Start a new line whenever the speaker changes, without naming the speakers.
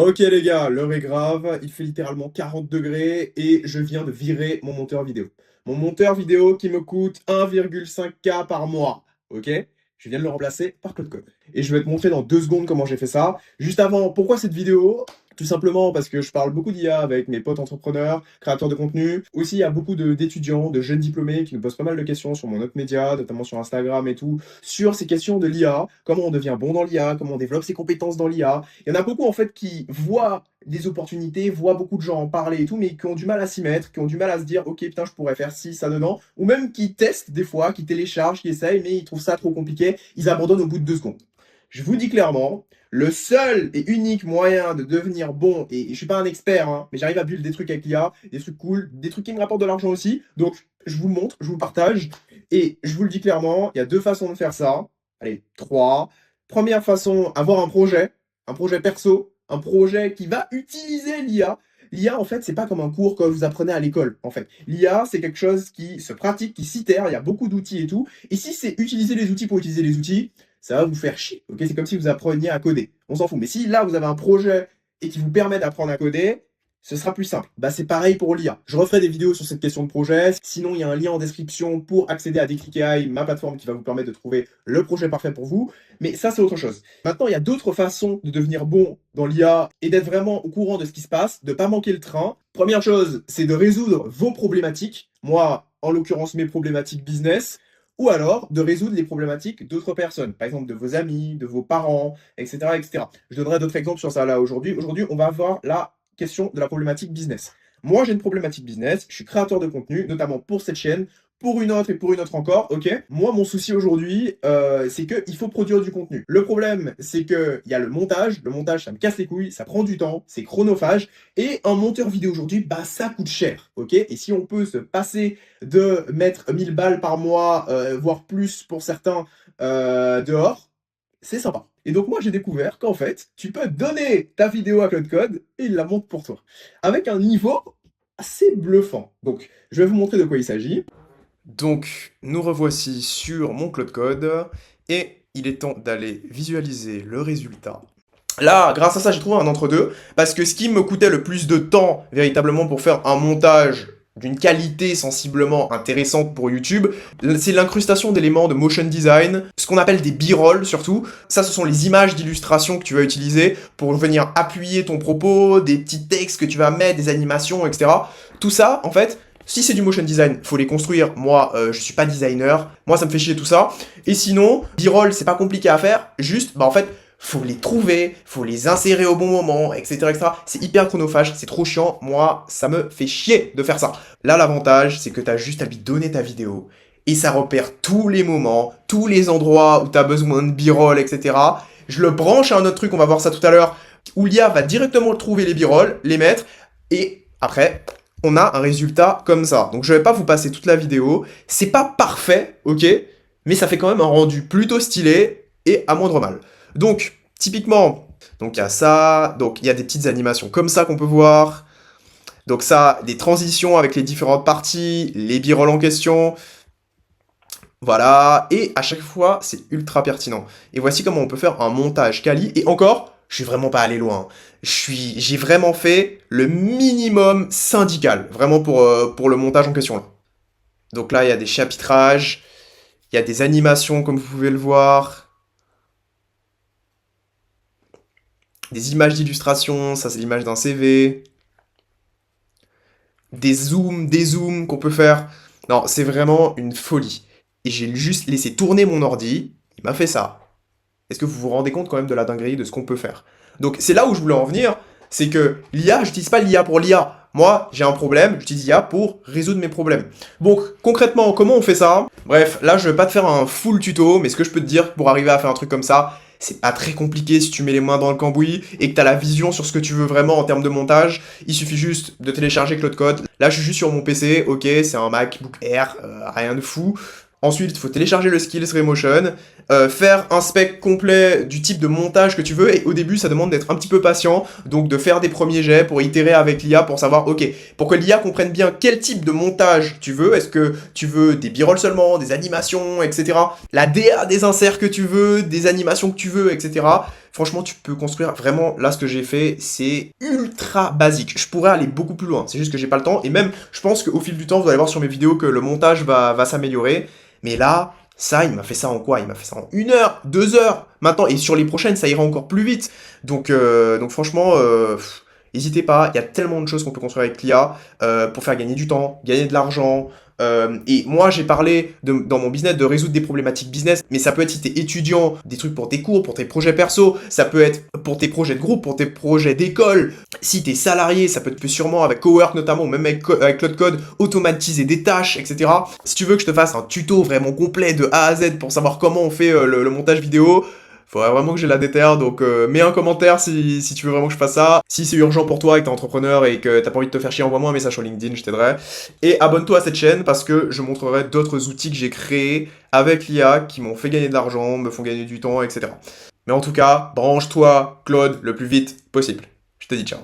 Ok les gars, l'heure est grave, il fait littéralement 40 degrés et je viens de virer mon monteur vidéo. Mon monteur vidéo qui me coûte 1,5K par mois, ok? Je viens de le remplacer par Cloud Code. Et je vais te montrer dans 2 secondes comment j'ai fait ça. Juste avant, pourquoi cette vidéo? Tout simplement parce que je parle beaucoup d'IA avec mes potes entrepreneurs, créateurs de contenu. Aussi, il y a beaucoup d'étudiants, de jeunes diplômés qui nous posent pas mal de questions sur mon autre média, notamment sur Instagram et tout, sur ces questions de l'IA, comment on devient bon dans l'IA, comment on développe ses compétences dans l'IA. Il y en a beaucoup en fait qui voient des opportunités, voient beaucoup de gens en parler et tout, mais qui ont du mal à s'y mettre, qui ont du mal à se dire, ok, putain, je pourrais faire ci, ça dedans, ou même qui testent des fois, qui téléchargent, qui essayent, mais ils trouvent ça trop compliqué, ils abandonnent au bout de 2 secondes. Je vous dis clairement, le seul et unique moyen de devenir bon, et je suis pas un expert, hein, mais j'arrive à build des trucs avec l'IA, des trucs cool, des trucs qui me rapportent de l'argent aussi, donc je vous le montre, je vous le partage, et je vous le dis clairement, il y a 2 façons de faire ça. Allez, trois. Première façon, avoir un projet perso, un projet qui va utiliser l'IA. L'IA, en fait, c'est pas comme un cours que vous apprenez à l'école, en fait. L'IA, c'est quelque chose qui se pratique, qui s'itère, il y a beaucoup d'outils et tout. Et si c'est utiliser les outils pour utiliser les outils, ça va vous faire chier, ok? C'est comme si vous appreniez à coder. On s'en fout. Mais si là, vous avez un projet et qui vous permet d'apprendre à coder, ce sera plus simple. Bah, c'est pareil pour l'IA. Je referai des vidéos sur cette question de projet. Sinon, il y a un lien en description pour accéder à Declic AI, ma plateforme qui va vous permettre de trouver le projet parfait pour vous. Mais ça, c'est autre chose. Maintenant, il y a d'autres façons de devenir bon dans l'IA et d'être vraiment au courant de ce qui se passe, de ne pas manquer le train. Première chose, c'est de résoudre vos problématiques. Moi, en l'occurrence, mes problématiques business. Ou alors de résoudre les problématiques d'autres personnes, par exemple de vos amis, de vos parents, etc., etc. Je donnerai d'autres exemples sur ça là aujourd'hui. Aujourd'hui, on va voir la question de la problématique business. Moi, j'ai une problématique business, je suis créateur de contenu, notamment pour cette chaîne, pour une autre et pour une autre encore, ok? Moi, mon souci aujourd'hui, c'est qu'il faut produire du contenu. Le problème, c'est qu'il y a le montage. Le montage, ça me casse les couilles, ça prend du temps, c'est chronophage. Et un monteur vidéo aujourd'hui, bah, ça coûte cher, ok? Et si on peut se passer de mettre 1000 balles par mois, voire plus pour certains, dehors, c'est sympa. Et donc moi j'ai découvert qu'en fait, tu peux donner ta vidéo à Cloud Code et il la monte pour toi. Avec un niveau assez bluffant. Donc je vais vous montrer de quoi il s'agit. Donc nous revoici sur mon Cloud Code et il est temps d'aller visualiser le résultat. Là, grâce à ça, j'ai trouvé un entre-deux, parce que ce qui me coûtait le plus de temps, véritablement, pour faire un montage d'une qualité sensiblement intéressante pour YouTube, c'est l'incrustation d'éléments de motion design, ce qu'on appelle des b-roll surtout. Ça, ce sont les images d'illustration que tu vas utiliser pour venir appuyer ton propos, des petits textes que tu vas mettre, des animations, etc. Tout ça, en fait, si c'est du motion design, faut les construire. Moi, je suis pas designer. Moi, ça me fait chier tout ça. Et sinon, b-roll, c'est pas compliqué à faire. Juste, bah en fait, faut les trouver, faut les insérer au bon moment, etc., etc. C'est hyper chronophage, c'est trop chiant. Moi, ça me fait chier de faire ça. Là, l'avantage, c'est que t'as juste à lui donner ta vidéo et ça repère tous les moments, tous les endroits où t'as besoin de b-roll, etc. Je le branche à un autre truc, on va voir ça tout à l'heure, où l'IA va directement trouver les b-roll, les mettre, et après, on a un résultat comme ça. Donc je vais pas vous passer toute la vidéo. C'est pas parfait, ok, mais ça fait quand même un rendu plutôt stylé et à moindre mal. Donc, typiquement, donc il y a ça, donc il y a des petites animations comme ça qu'on peut voir. Donc ça, des transitions avec les différentes parties, les b-rolls en question. Voilà, et à chaque fois, c'est ultra pertinent. Et voici comment on peut faire un montage quali. Et encore, je suis vraiment pas allé loin. J'ai vraiment fait le minimum syndical, vraiment pour le montage en question là. Donc là, il y a des chapitrages, il y a des animations comme vous pouvez le voir, des images d'illustration, ça c'est l'image d'un CV, des zooms qu'on peut faire. Non, c'est vraiment une folie. Et j'ai juste laissé tourner mon ordi, il m'a fait ça. Est-ce que vous vous rendez compte quand même de la dinguerie de ce qu'on peut faire? Donc c'est là où je voulais en venir, c'est que l'IA, j'utilise pas l'IA pour l'IA. Moi, j'ai un problème, j'utilise l'IA pour résoudre mes problèmes. Donc concrètement, comment on fait ça? Bref, là je vais pas te faire un full tuto, mais ce que je peux te dire pour arriver à faire un truc comme ça, c'est pas très compliqué si tu mets les mains dans le cambouis et que tu as la vision sur ce que tu veux vraiment en termes de montage. Il suffit juste de télécharger Cloud Code. Là, je suis juste sur mon PC, ok, c'est un MacBook Air, rien de fou. Ensuite, il faut télécharger le Skills Remotion, faire un spec complet du type de montage que tu veux, et au début, ça demande d'être un petit peu patient, donc de faire des premiers jets pour itérer avec l'IA pour savoir, ok, pour que l'IA comprenne bien quel type de montage tu veux, est-ce que tu veux des b-rolls seulement, des animations, etc., la DA des inserts que tu veux, des animations que tu veux, etc., Franchement, tu peux construire vraiment, là, ce que j'ai fait, c'est ultra basique. Je pourrais aller beaucoup plus loin, c'est juste que j'ai pas le temps. Et même, je pense qu'au fil du temps, vous allez voir sur mes vidéos que le montage va s'améliorer. Mais là, ça, il m'a fait ça en quoi? Il m'a fait ça en 1 heure, 2 heures maintenant. Et sur les prochaines, ça ira encore plus vite. Donc franchement, n'hésitez pas. Il y a tellement de choses qu'on peut construire avec l'IA pour faire gagner du temps, gagner de l'argent. Et moi, j'ai parlé dans mon business de résoudre des problématiques business, mais ça peut être si t'es étudiant, des trucs pour tes cours, pour tes projets perso, ça peut être pour tes projets de groupe, pour tes projets d'école. Si t'es salarié, ça peut être plus sûrement avec Cowork notamment, ou même avec Cloud Code, automatiser des tâches, etc. Si tu veux que je te fasse un tuto vraiment complet de A à Z pour savoir comment on fait le montage vidéo, faudrait vraiment que j'ai la déterre, donc mets un commentaire si tu veux vraiment que je fasse ça. Si c'est urgent pour toi et que t'es entrepreneur et que t'as pas envie de te faire chier, envoie-moi un message sur LinkedIn, je t'aiderai. Et abonne-toi à cette chaîne parce que je montrerai d'autres outils que j'ai créés avec l'IA qui m'ont fait gagner de l'argent, me font gagner du temps, etc. Mais en tout cas, branche-toi, Claude, le plus vite possible. Je te dis ciao.